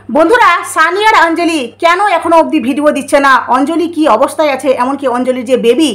বন্ধুরা, সানি আর অঞ্জলি কেন এখনো অবধি ভিডিও দিচ্ছে না? অঞ্জলি কি অবস্থায় আছে? এমনকি অঞ্জলির যে বেবি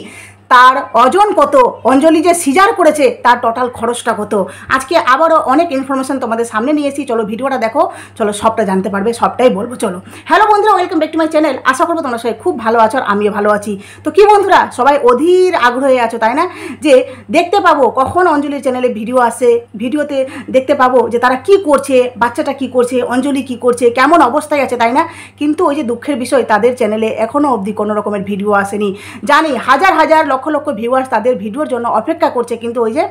তার ওজন কত, অঞ্জলি যে সিজার করেছে তার টোটাল খরচটা কত, আজকে আবারও অনেক ইনফরমেশন তোমাদের সামনে নিয়ে এসেছি। চলো ভিডিওটা দেখো, চলো সবটা জানতে পারবে, সবটাই বলবো। চলো, হ্যালো বন্ধুরা, welcome back to my channel. আশা করবো তোমরা সবাই খুব ভালো আছো আর আমিও ভালো আছি। তো কি বন্ধুরা, সবাই অধীর আগ্রহে আছো তাই না, যে দেখতে পাবো কখন অঞ্জলির চ্যানেলে ভিডিও আসে, ভিডিওতে দেখতে পাবো যে তারা কি করছে, বাচ্চাটা কি করছে, অঞ্জলি কি করছে, কেমন অবস্থায় আছে তাই না। কিন্তু ওই যে দুঃখের বিষয়, তাদের চ্যানেলে এখনও অবধি কোনো রকমের ভিডিও আসেনি। জানি হাজার হাজার লক্ষ লক্ষ ভিউয়ার্স তাদের ভিডিওর জন্য অপেক্ষা করছে, কিন্তু ওই যে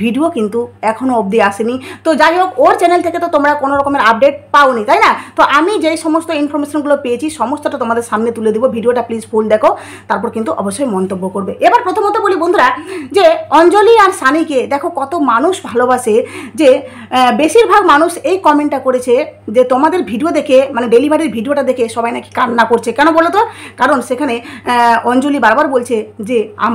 ভিডিও কিন্তু এখনও অবধি আসেনি। তো যাই হোক, ওর চ্যানেল থেকে তো তোমরা কোনো রকমের আপডেট পাওনি তাই না। তো আমি যেই সমস্ত ইনফরমেশনগুলো পেয়েছি সমস্তটা তোমাদের সামনে তুলে দেবো। ভিডিওটা প্লিজ ফুল দেখো, তারপর কিন্তু অবশ্যই মন্তব্য করবে। এবার প্রথমত বলি বন্ধুরা, যে অঞ্জলি আর সানিকে দেখো কত মানুষ ভালোবাসে, যে বেশিরভাগ মানুষ এই কমেন্টটা করেছে যে তোমাদের ভিডিও দেখে, মানে ডেলিভারির ভিডিওটা দেখে সবাই নাকি কান্না করছে। কেন বলো তো? কারণ সেখানে অঞ্জলি বারবার বলছে যে আমার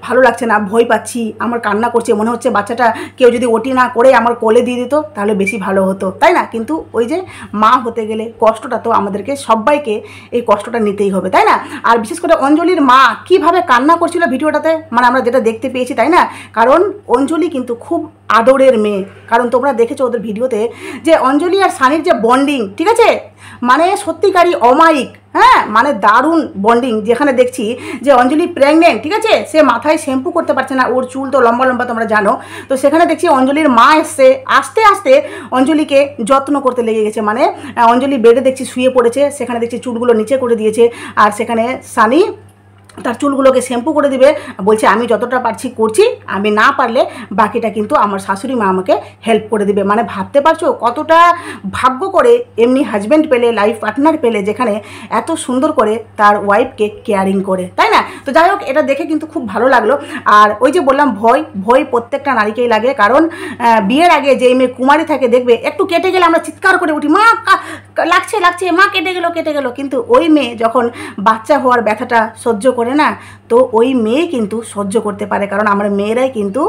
ভালো লাগছে না, ভয় পাচ্ছি, আমার কান্না করছে, মনে হচ্ছে বাচ্চাটা কেউ যদি ওটি না করে আমার কোলে দিয়ে দিত তাহলে বেশি ভালো হতো তাই না। কিন্তু ওই যে মা হতে গেলে কষ্টটা তো আমাদেরকে সবাইকে এই কষ্টটা নিতেই হবে তাই না। আর বিশেষ করে অঞ্জলির মা কিভাবে কান্না করছিল ভিডিওটাতে, মানে আমরা যেটা দেখতে পেয়েছি তাই না। কারণ অঞ্জলি কিন্তু খুব আদরের মেয়ে, কারণ তোমরা দেখেছো ওদের ভিডিওতে যে অঞ্জলি আর সানির যে বন্ডিং, ঠিক আছে, মানে সত্যিকারই অমায়িক, হ্যাঁ, মানে দারুণ বন্ডিং। যেখানে দেখছি যে অঞ্জলি প্রেগনেন্ট, ঠিক আছে, সে মাথায় শ্যাম্পু করতে পারছে না, ওর চুল তো লম্বা লম্বা তোমরা জানো। তো সেখানে দেখছি অঞ্জলির মা এসছে, আস্তে আস্তে অঞ্জলিকে যত্ন করতে লেগে গেছে। মানে অঞ্জলি বেডে দেখছি শুয়ে পড়েছে, সেখানে দেখছি চুলগুলো নিচে করে দিয়েছে, আর সেখানে সানি তার চুলগুলোকে শ্যাম্পু করে দিবে, বলছে আমি যতটা পারছি করছি, আমি না পারলে বাকিটা কিন্তু আমার শাশুড়ি মা আমাকে হেল্প করে দিবে। মানে ভাবতে পারছো কতটা ভাগ্য করে এমনি হাজব্যান্ড পেলে, লাইফ পার্টনার পেলে, যেখানে এত সুন্দর করে তার ওয়াইফকে কেয়ারিং করে তাই না। তো যাই হোক, এটা দেখে কিন্তু খুব ভালো লাগলো। আর ওই যে বললাম, ভয় প্রত্যেকটা নারীকেই লাগে, কারণ বিয়ের আগে যে মেয়ে কুমারী থাকে দেখবে একটু কেটে গেলে আমরা চিৎকার করে উঠি, মা লাগছে লাগছে, মা কেটে গেল। কিন্তু ওই মেয়ে যখন বাচ্চা হওয়ার ব্যথাটা সহ্য করে না, তো ওই মেয়ে কিন্তু সহ্য করতে পারে, কারণ আমরা মেয়েরাই কিন্তু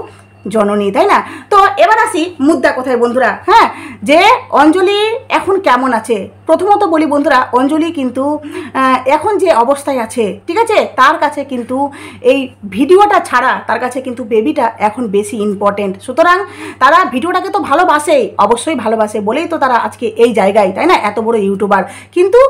জননী তাই না। তো এবার আসি মুদ্রা কোথায় বন্ধুরা, হ্যাঁ, যে অঞ্জলি এখন কেমন আছে। প্রথমত বলি বন্ধুরা, অঞ্জলি কিন্তু এখন যে অবস্থায় আছে, ঠিক আছে, তার কাছে কিন্তু এই ভিডিওটা ছাড়া তার কাছে কিন্তু বেবিটা এখন বেশি ইম্পর্টেন্ট। সুতরাং তারা ভিডিওটাকে তো ভালোবাসেই, অবশ্যই ভালোবাসে বলেই তো তারা আজকে এই জায়গায় তাই না, এত বড় ইউটিউবার। কিন্তু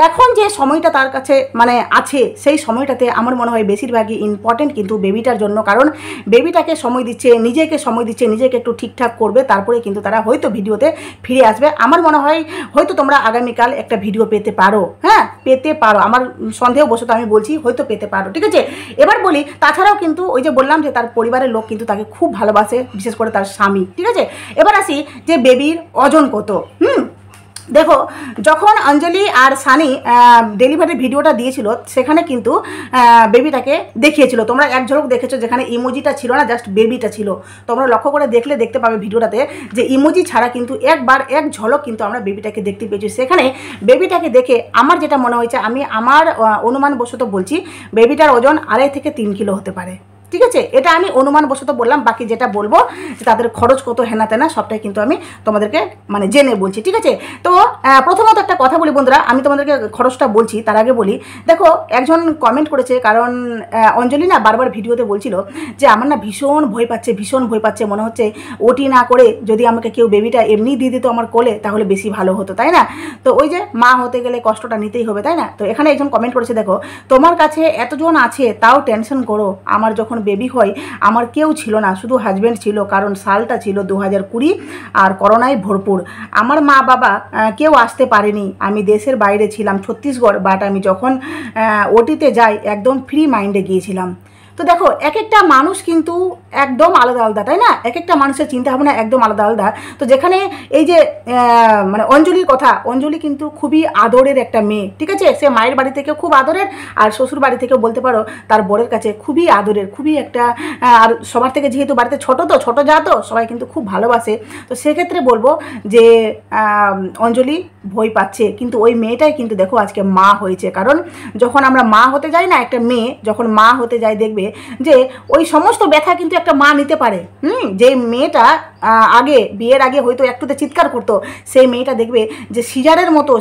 এখন যে সময়টা তার কাছে মানে আছে, সেই সময়টাতে আমার মনে হয় বেশিরভাগই ইম্পর্টেন্ট কিন্তু বেবিটার জন্য, কারণ বেবিটাকে সময় দিচ্ছে, নিজেকে সময় দিচ্ছে, নিজেকে একটু ঠিকঠাক করবে, তারপরে কিন্তু তারা হয়তো ভিডিওতে ফিরে আসবে। আমার মনে হয় হয়তো তোমরা আগামীকাল একটা ভিডিও পেতে পারো, হ্যাঁ পেতে পারো, আমার সন্দেহবশত আমি বলছি হয়তো পেতে পারো, ঠিক আছে। এবার বলি, তাছাড়াও কিন্তু ওই যে বললাম যে তার পরিবারের লোক কিন্তু তাকে খুব ভালোবাসে, বিশেষ করে তার স্বামী, ঠিক আছে। এবার আসি যে বেবির ওজন কত। দেখো, যখন অঞ্জলি আর সানি ডেলিভারি ভিডিওটা দিয়েছিল, সেখানে কিন্তু বেবিটাকে দেখিয়েছিল, তোমরা এক ঝলক দেখেছো, যেখানে ইমোজিটা ছিল না, জাস্ট বেবিটা ছিল। তোমরা লক্ষ্য করে দেখলে দেখতে পাবে ভিডিওটাতে যে ইমোজি ছাড়া কিন্তু এক ঝলক কিন্তু আমরা বেবিটাকে দেখতে পেয়েছি। সেখানে বেবিটাকে দেখে আমার যেটা মনে হয়েছে, আমি আমার অনুমানবশত বলছি, বেবিটার ওজন 2.5 থেকে 3 কিলো হতে পারে, ঠিক আছে। এটা আমি অনুমানবশত বললাম, বাকি যেটা বলবো যে তাদের খরচ কত হেনা তেনা সবটাই কিন্তু আমি তোমাদেরকে মানে জেনে বলছি, ঠিক আছে। তো প্রথমত একটা কথা বলি বন্ধুরা, আমি তোমাদেরকে খরচটা বলছি তার আগে বলি, দেখো একজন কমেন্ট করেছে, কারণ অঞ্জলি না বারবার ভিডিওতে বলছিল যে আমার না ভীষণ ভয় পাচ্ছে, মনে হচ্ছে ওটি না করে যদি আমাকে কেউ বেবিটা এমনি দিয়ে দিত আমার কোলে তাহলে বেশি ভালো হতো তাই না। তো ওই যে মা হতে গেলে কষ্টটা নিতেই হবে তাই না। তো এখানে একজন কমেন্ট করেছে, দেখো তোমার কাছে এতজন আছে তাও টেনশন করো, আমার যখন বেবি হয় আমার কেউ ছিল না, শুধু হাজব্যান্ড ছিল, কারণ সালটা ছিল 2020 আর করোনায় ভরপুর, আমার মা বাবা কেউ আসতে পারেনি, আমি দেশের বাইরে ছিলাম ছত্তিশগড়, বাট আমি যখন ওটিতে যাই একদম ফ্রি মাইন্ডে গিয়েছিলাম। তো দেখো, এক একটা মানুষ কিন্তু একদম আলাদা আলাদা তাই না, এক একটা মানুষের চিন্তাভাবনা একদম আলাদা আলাদা। তো যেখানে এই যে মানে অঞ্জলির কথা, অঞ্জলি কিন্তু খুবই আদরের একটা মেয়ে, ঠিক আছে, সে মায়ের বাড়ি থেকে খুব আদরের, আর শ্বশুর বাড়ি থেকেও বলতে পারো তার বরের কাছে খুবই আদরের, খুবই একটা, আর সবার থেকে যেহেতু বাড়িতে ছোটো যা তো সবাই কিন্তু খুব ভালোবাসে। তো সেক্ষেত্রে বলবো যে অঞ্জলি ভয় পাচ্ছে, কিন্তু ওই মেয়েটাই কিন্তু দেখো আজকে মা হয়েছে। কারণ যখন আমরা মা হতে যাই না, একটা মেয়ে যখন মা হতে যায় দেখবে যে ওই সমস্ত ব্যথা কিন্তু একটা মা নিতে পারে। যে মেয়েটা আগে বিয়ের আগে হয়তো একটুতে চিৎকার করতো, সেই মেয়েটা দেখবে যে সিজারের মতো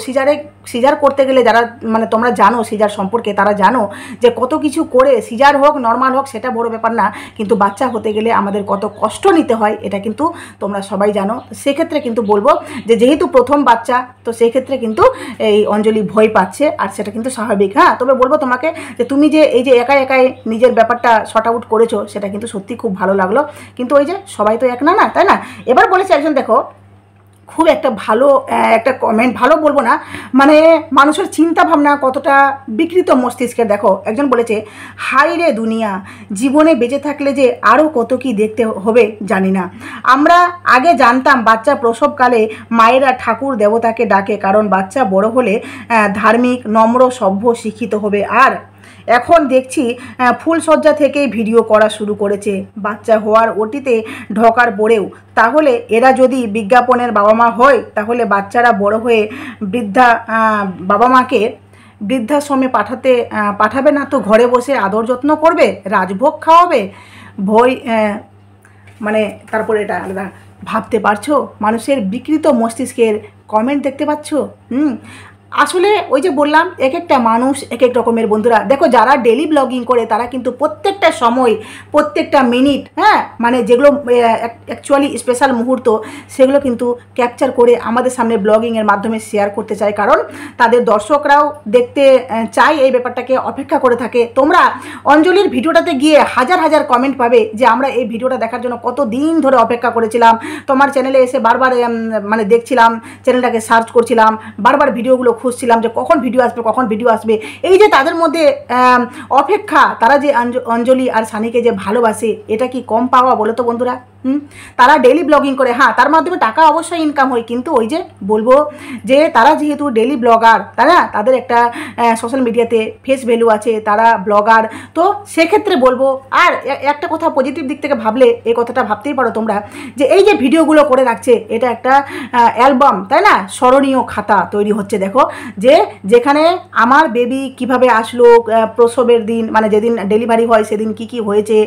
সিজার করতে গেলে যারা মানে তোমরা জানো সিজার সম্পর্কে, তারা জানো যে কত কিছু করে, সিজার হোক নর্মাল হোক সেটা বড় ব্যাপার না, কিন্তু বাচ্চা হতে গেলে আমাদের কত কষ্ট নিতে হয় এটা কিন্তু তোমরা সবাই জানো। সেক্ষেত্রে কিন্তু বলবো যে যেহেতু প্রথম বাচ্চা, তো সেক্ষেত্রে কিন্তু এই অঞ্জলি ভয় পাচ্ছে, আর সেটা কিন্তু স্বাভাবিক। হ্যাঁ, তবে বলবো তোমাকে যে তুমি যে এই যে একাই একাই নিজের ব্যাপারটা শর্ট আউট করেছো, সেটা কিন্তু সত্যি খুব ভালো লাগলো। কিন্তু ওই যে সবাই তো এক না, না তাই না? এবার বলেছে একজন, দেখো খুব একটা ভালো একটা কমেন্ট, ভালো বলবো না, মানে মানুষের চিন্তা ভাবনা কতটা বিকৃত মস্তিষ্কের। দেখো একজন বলেছে, হাই রে দুনিয়া, জীবনে বেঁচে থাকলে যে আরও কত কি দেখতে হবে জানি না। আমরা আগে জানতাম বাচ্চা প্রসবকালে মায়েরা ঠাকুর দেবতাকে ডাকে, কারণ বাচ্চা বড় হলে ধার্মিক, নম্র, সভ্য, শিক্ষিত হবে। আর এখন দেখছি ফুলসজ্জা থেকেই ভিডিও করা শুরু করেছে বাচ্চা হওয়ার ওটিতে ঢোকার পরেও। তাহলে এরা যদি বিজ্ঞাপনের বাবা মা হয়, তাহলে বাচ্চারা বড় হয়ে বাবা মাকে বৃদ্ধাশ্রমে পাঠাবে না তো ঘরে বসে আদর যত্ন করবে, রাজভোগ খাওয়াবে, ভয় মানে তারপরে এটা আলাদা। ভাবতে পারছো মানুষের বিকৃত মস্তিষ্কের কমেন্ট দেখতে পাচ্ছ? আসলে ওই যে বললাম, এক একটা মানুষ এক এক রকমের। বন্ধুরা দেখো, যারা ডেলি ব্লগিং করে তারা কিন্তু প্রত্যেকটা সময়, প্রত্যেকটা মিনিট, হ্যাঁ মানে যেগুলো অ্যাকচুয়ালি স্পেশাল মুহূর্ত, সেগুলো কিন্তু ক্যাপচার করে আমাদের সামনে ব্লগিংয়ের মাধ্যমে শেয়ার করতে চায়, কারণ তাদের দর্শকরাও দেখতে চায়, এই ব্যাপারটাকে অপেক্ষা করে থাকে। তোমরা অঞ্জলির ভিডিওটাতে গিয়ে হাজার হাজার কমেন্ট পাবে যে আমরা এই ভিডিওটা দেখার জন্য কত দিন ধরে অপেক্ষা করেছিলাম, তোমার চ্যানেলে এসে বারবার মানে দেখছিলাম, চ্যানেলটাকে সার্চ করছিলাম, বারবার ভিডিওগুলো খুঁজছিলাম যে কখন ভিডিও আসবে। এই যে তাদের মধ্যে অপেক্ষা, তারা যে অঞ্জলি আর সানিকে যে ভালোবাসে, এটা কি কম পাওয়া বলো তো বন্ধুরা? তারা ডেলি ব্লগিং করে, হ্যাঁ তার মাধ্যমে টাকা অবশ্যই ইনকাম হয়, কিন্তু ওই যে বলবো যে তারা যেহেতু ডেলি ব্লগার, তাই না, তাদের একটা সোশ্যাল মিডিয়াতে ফেস ভ্যালু আছে, তারা ব্লগার, তো সেক্ষেত্রে বলবো। আর একটা কথা পজিটিভ দিক থেকে ভাবলে, এই কথাটা ভাবতেই পারো তোমরা, যে এই যে ভিডিওগুলো করে রাখছে, এটা একটা অ্যালবাম, তাই না, স্মরণীয় খাতা তৈরি হচ্ছে। দেখো যে যেখানে আমার বেবি কিভাবে আসলো, প্রসবের দিন মানে যেদিন ডেলিভারি হয় সেদিন কি কি হয়েছে,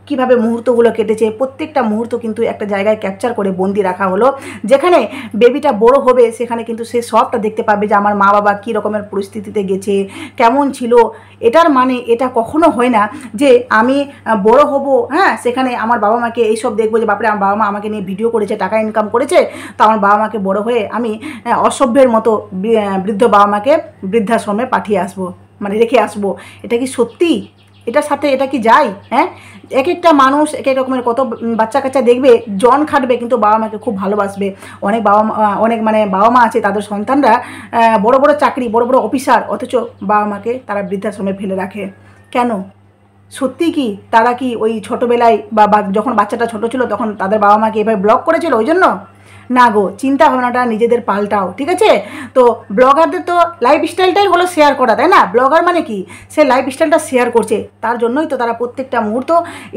কিভাবে মুহূর্তগুলো কেটেছে, প্রত্যেকটা মুহূর্ত কিন্তু একটা জায়গায় ক্যাপচার করে বন্দি রাখা হলো। যেখানে বেবিটা বড় হবে সেখানে কিন্তু সে সবটা দেখতে পাবে যে আমার মা বাবা কী রকমের পরিস্থিতিতে গেছে, কেমন ছিল। এটার মানে এটা কখনো হয় না যে আমি বড় হব, হ্যাঁ সেখানে আমার বাবা মাকে এইসব দেখবো যে বাপরে আমার বাবা মা আমাকে নিয়ে ভিডিও করেছে, টাকা ইনকাম করেছে, তো আমার বাবা মাকে বড় হয়ে আমি অসভ্যের মতো বৃদ্ধ বাবা মাকে বৃদ্ধাশ্রমে পাঠিয়ে আসবো, মানে রেখে আসবো। এটা কি সত্যি? এটার সাথে এটা কি যায়? হ্যাঁ, এক একটা মানুষ এক এক রকমের, কত বাচ্চা কাচ্চা দেখবে জন খাটবে কিন্তু বাবা মাকে খুব ভালোবাসবে। অনেক বাবা মা আছে তাদের সন্তানরা বড় বড় চাকরি, বড় বড় অফিসার, অথচ বাবা মাকে তারা বৃদ্ধাশ্রমে ফেলে রাখে। কেন? সত্যি কি তারা কি ওই ছোটোবেলায় বা যখন বাচ্চাটা ছোটো ছিল তখন তাদের বাবা মাকে এভাবে ব্লগ করেছিল ওই জন্য? না গো, চিন্তা ভাবনাটা নিজেদের পাল্টাও, ঠিক আছে? তো ব্লগারদের তো লাইফস্টাইলটাই হলো শেয়ার করা, তাই না? ব্লগার মানে কি, সে লাইফস্টাইলটা শেয়ার করছে, তার জন্যই তো তারা প্রত্যেকটা মুহূর্ত,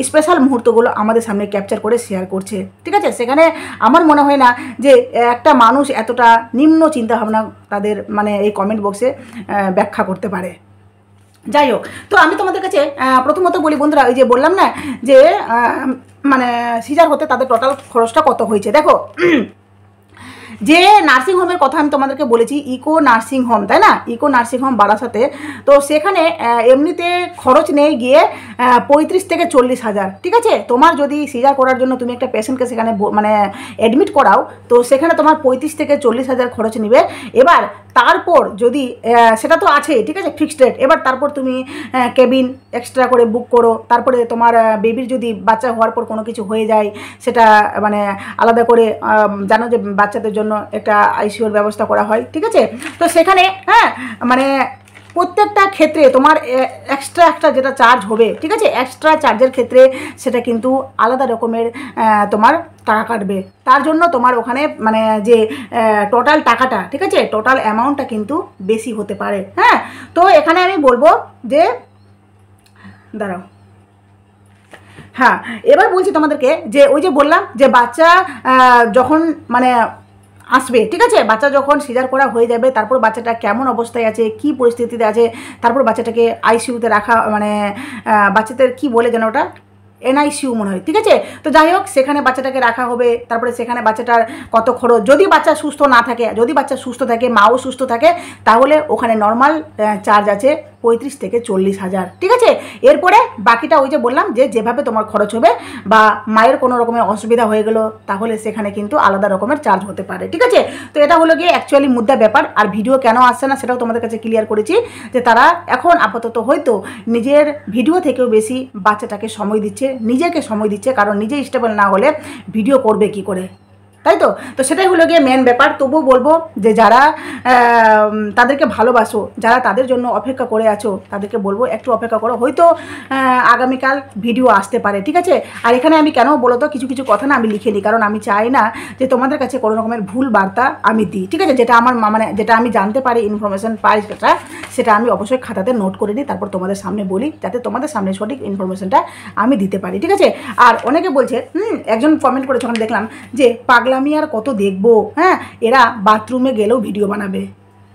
স্পেশাল মুহূর্তগুলো আমাদের সামনে ক্যাপচার করে শেয়ার করছে, ঠিক আছে? সেখানে আমার মনে হয় না যে একটা মানুষ এতটা নিম্ন চিন্তাভাবনা তাদের মানে এই কমেন্ট বক্সে ব্যাখ্যা করতে পারে। যাই হোক, তো আমি তোমাদের কাছে প্রথমত বলি বন্ধুরা, ওই যে বললাম না যে মানে সিজার হতে তাদের টোটাল খরচটা কত হয়েছে। দেখো যে নার্সিংহোমের কথা আমি তোমাদেরকে বলেছি, ইকো নার্সিংহোম, তাই না, ইকো নার্সিংহোম বারাসাতে, তো সেখানে এমনিতে খরচ নেই গিয়ে 35 থেকে 40 হাজার, ঠিক আছে? তোমার যদি সিজার করার জন্য তুমি একটা পেশেন্টকে সেখানে মানে অ্যাডমিট করাও, তো সেখানে তোমার 35 থেকে 40 হাজার খরচ নেবে। এবার তারপর যদি সেটা তো আছে, ঠিক আছে, ফিক্সড রেট। এবার তারপর তুমি কেবিন এক্সট্রা করে বুক করো, তারপরে তোমার বেবির যদি বাচ্চা হওয়ার পর কোনো কিছু হয়ে যায়, সেটা মানে আলাদা করে জানো যে বাচ্চাদের জন্য একটা আইসিইউর ব্যবস্থা করা হয়, ঠিক আছে? তো সেখানে হ্যাঁ মানে প্রত্যেকটা ক্ষেত্রে তোমার এক্সট্রা যেটা চার্জ হবে, ঠিক আছে, এক্সট্রা চার্জের ক্ষেত্রে সেটা কিন্তু আলাদা রকমের তোমার টাকা কাটবে। তার জন্য তোমার ওখানে মানে যে টোটাল টাকাটা, ঠিক আছে, টোটাল অ্যামাউন্টটা কিন্তু বেশি হতে পারে। হ্যাঁ, তো এখানে আমি বলবো যে দাঁড়াও, হ্যাঁ এবার বলছি তোমাদেরকে যে ওই যে বললাম যে বাচ্চা যখন মানে আসবে, ঠিক আছে, বাচ্চা যখন সিজার করা হয়ে যাবে, তারপর বাচ্চাটা কেমন অবস্থায় আছে, কি পরিস্থিতিতে আছে, তারপর বাচ্চাটাকে আইসিইউতে রাখা, মানে বাচ্চাদের কি বলে যেন ওটা NICU মনে হয়, ঠিক আছে। তো যাই হোক, সেখানে বাচ্চাটাকে রাখা হবে, তারপরে সেখানে বাচ্চাটার কত খরচ, যদি বাচ্চা সুস্থ না থাকে, যদি বাচ্চা সুস্থ থাকে, মাও সুস্থ থাকে, তাহলে ওখানে নর্মাল চার্জ আছে 35 থেকে 40,000, ঠিক আছে। এরপরে বাকিটা ওই যে বললাম যে যেভাবে তোমার খরচ হবে বা মায়ের কোনো রকমের অসুবিধা হয়ে গেলো, তাহলে সেখানে কিন্তু আলাদা রকমের চার্জ হতে পারে, ঠিক আছে। তো এটা হলো গিয়ে অ্যাকচুয়ালি মুদ্রা ব্যাপার। আর ভিডিও কেন আসছে না সেটাও তোমাদের কাছে ক্লিয়ার করেছি, যে তারা এখন আপাতত হয়তো নিজের ভিডিও থেকেও বেশি বাচ্চাটাকে সময় দিচ্ছে, নিজেকে সময় দিচ্ছে, কারণ নিজে স্টেবল না হলে ভিডিও করবে কি করে, তাই তো। তো সেটাই হলো গিয়ে মেন ব্যাপার। তবুও বলবো যে যারা তাদেরকে ভালোবাসো, যারা তাদের জন্য অপেক্ষা করে আছো, তাদেরকে বলবো একটু অপেক্ষা করো, হয়তো আগামীকাল ভিডিও আসতে পারে, ঠিক আছে। আর এখানে আমি কেন বলো তো কিছু কিছু কথা না আমি লিখে নিই, কারণ আমি চাই না যে তোমাদের কাছে কোনো রকমের ভুল বার্তা আমি দিই, ঠিক আছে। যেটা আমার মানে যেটা আমি জানতে পারি, ইনফরমেশান পাই, সেটা আমি অবশ্যই খাতাতে নোট করে নিই, তারপর তোমাদের সামনে বলি, যাতে তোমাদের সামনে সঠিক ইনফরমেশানটা আমি দিতে পারি, ঠিক আছে। আর অনেকে বলছে, একজন কমেন্ট করেছে, ওখানে দেখলাম যে পাগলামি আর কত দেখবো, হ্যাঁ এরা বাথরুমে গেলেও ভিডিও বানাবে।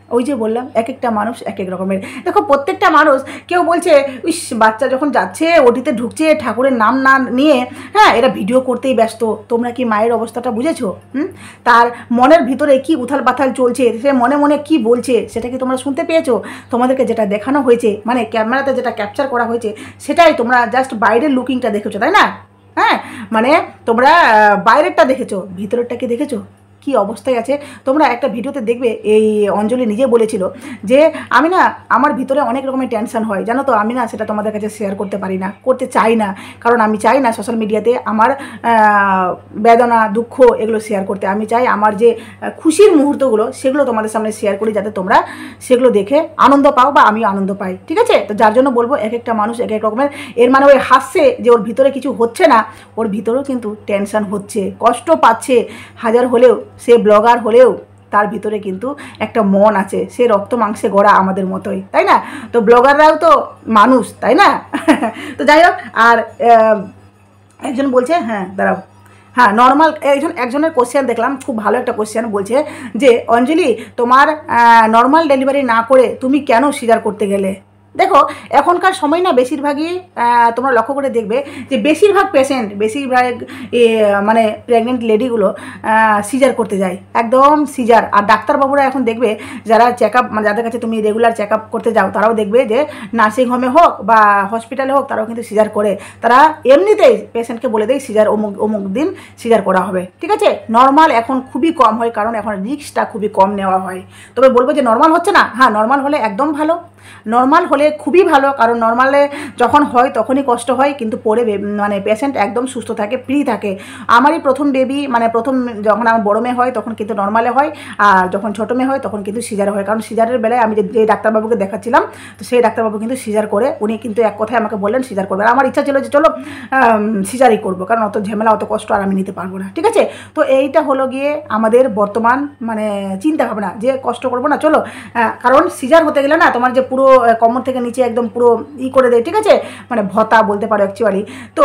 ওই যে বললাম, এক একটা মানুষ এক এক রকমের। দেখো প্রত্যেকটা মানুষ, কেউ বলছে ইস বাচ্চা যখন যাচ্ছে ওটিতে ঢুকছে ঠাকুরের নাম না নিয়ে, হ্যাঁ এরা ভিডিও করতেই ব্যস্ত। তোমরা কি মায়ের অবস্থাটা বুঝেছো? তার মনের ভিতরে কি উথাল পাথাল চলছে, সে মনে মনে কি বলছে, সেটা কি তোমরা শুনতে পেয়েছো? তোমাদেরকে যেটা দেখানো হয়েছে, মানে ক্যামেরাতে যেটা ক্যাপচার করা হয়েছে, সেটাই তোমরা জাস্ট বাইরের লুকিংটা দেখেছো, তাই না? হ্যাঁ মানে তোমরা বাইরেরটা দেখেছো, ভিতরেরটা কি দেখেছো কি অবস্থায় আছে? তোমরা একটা ভিডিওতে দেখবে, এই অঞ্জলি নিজে বলেছিল যে আমি না, আমার ভিতরে অনেক রকমের টেনশন হয়, জানো তো, আমি না সেটা তোমাদের কাছে শেয়ার করতে পারি না, করতে চাই না, কারণ আমি চাই না সোশ্যাল মিডিয়াতে আমার বেদনা দুঃখ এগুলো শেয়ার করতে। আমি চাই আমার যে খুশির মুহূর্তগুলো সেগুলো তোমাদের সামনে শেয়ার করি, যাতে তোমরা সেগুলো দেখে আনন্দ পাও বা আমিও আনন্দ পাই, ঠিক আছে। তো যার জন্য বলবো এক একটা মানুষ এক এক রকমের, এর মানে ওই হাসছে যে ওর ভিতরে কিছু হচ্ছে না, ওর ভিতরেও কিন্তু টেনশন হচ্ছে, কষ্ট পাচ্ছে। হাজার হলেও সে ব্লগার হলেও তার ভিতরে কিন্তু একটা মন আছে, সে রক্ত মাংসে গড়া আমাদের মতোই, তাই না? তো ব্লগাররাও তো মানুষ, তাই না? তো যাই হোক, আর একজন বলছে, হ্যাঁ নর্মাল একজনের কোশ্চেন দেখলাম, খুব ভালো একটা কোশ্চেন, বলছে যে অঞ্জলি তোমার নর্মাল ডেলিভারি না করে তুমি কেন সিজার করতে গেলে? দেখো এখনকার সময় না বেশিরভাগই তোমরা লক্ষ্য করে দেখবে যে বেশিরভাগ পেশেন্ট, বেশিরভাগ মানে প্রেগনেন্ট লেডিগুলো সিজার করতে যায়, একদম সিজার। আর ডাক্তারবাবুরা এখন দেখবে যারা চেক আপ, মানে যাদের কাছে তুমি রেগুলার চেক আপ করতে যাও, তারাও দেখবে যে নার্সিংহোমে হোক বা হসপিটালে হোক, তারাও কিন্তু সিজার করে। তারা এমনিতেই পেশেন্টকে বলে দেয় সিজার অমুক দিন সিজার করা হবে, ঠিক আছে। নর্মাল এখন খুবই কম হয়, কারণ এখন রিস্কটা খুবই কম নেওয়া হয়। তবে বলবো যে নর্মাল হচ্ছে না, হ্যাঁ নর্মাল হলে একদম ভালো, নর্মাল হলে খুবই ভালো, কারণ নর্মালে যখন হয় তখনই কষ্ট হয়, কিন্তু পরে মানে পেশেন্ট একদম সুস্থ থাকে, ফ্রি থাকে। আমারই প্রথম বেবি, মানে প্রথম যখন আমার বড় মেয়ে হয় তখন কিন্তু নর্মালে হয়, আর যখন ছোটো মেয়ে হয় তখন কিন্তু সিজার হয়। কারণ সিজারের বেলায় আমি যে ডাক্তারবাবুকে দেখাচ্ছিলাম, তো সেই ডাক্তারবাবু কিন্তু সিজার করে, উনি কিন্তু এক কথায় আমাকে বললেন সিজার করবে। আর আমার ইচ্ছা ছিল যে চলো সিজারই করবো, কারণ অত ঝামেলা অত কষ্ট আর আমি নিতে পারবো না, ঠিক আছে। তো এইটা হলো গিয়ে আমাদের বর্তমান মানে চিন্তা ভাবনা, যে কষ্ট করবো না, চলো। কারণ সিজার হতে গেলে না তোমার যে পুরো কোমর থেকে নিচে একদম পুরো করে দেয়, ঠিক আছে, মানে ভতা বলতে পারো অ্যাকচুয়ালি। তো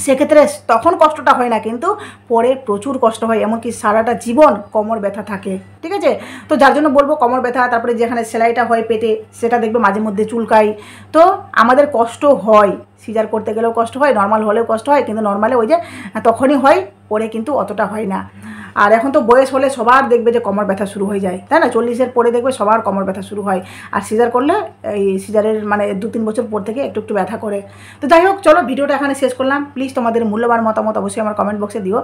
সেক্ষেত্রে তখন কষ্টটা হয় না, কিন্তু পরে প্রচুর কষ্ট হয়, এমনকি সারাটা জীবন কোমর ব্যথা থাকে, ঠিক আছে। তো যার জন্য বলবো কোমর ব্যথা, তারপরে যেখানে সেলাইটা হয় পেটে, সেটা দেখবে মাঝে মধ্যে চুলকায়। তো আমাদের কষ্ট হয়, সিজার করতে গেলেও কষ্ট হয়, নর্মাল হলেও কষ্ট হয়, কিন্তু নর্মালে ওই যে তখনই হয়, পরে কিন্তু অতটা হয় না। আর এখন তো বয়স হলে সবার দেখবে যে কোমর ব্যথা শুরু হয়ে যায়, তাই না? 40-এর পরে দেখবে সবার কোমর ব্যথা শুরু হয়। আর সিজার করলে এই সিজারের মানে 2-3 বছর পর থেকে একটু একটু ব্যথা করে। তো যাই হোক, চলো ভিডিওটা এখানে শেষ করলাম। প্লিজ তোমাদের মূল্যবান মতামত অবশ্যই আমার কমেন্ট বক্সে দিও।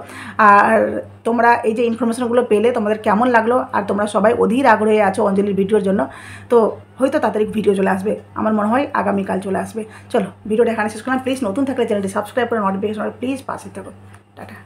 আর তোমরা এই যে ইনফরমেশনগুলো পেলে তোমাদের কেমন লাগলো, আর তোমরা সবাই অধীর আগ্রহে আছো অঞ্জলির ভিডিওর জন্য, তো হয়তো তাড়াতাড়ি ভিডিও চলে আসবে, আমার মনে হয় আগামীকাল চলে আসবে। চলো ভিডিওটা এখানে শেষ করলাম। প্লিজ নতুন থাকলে চ্যানেলটি সাবস্ক্রাইব করে নোটিফিকেশন প্লিজ পাশে থাকো। টাটা।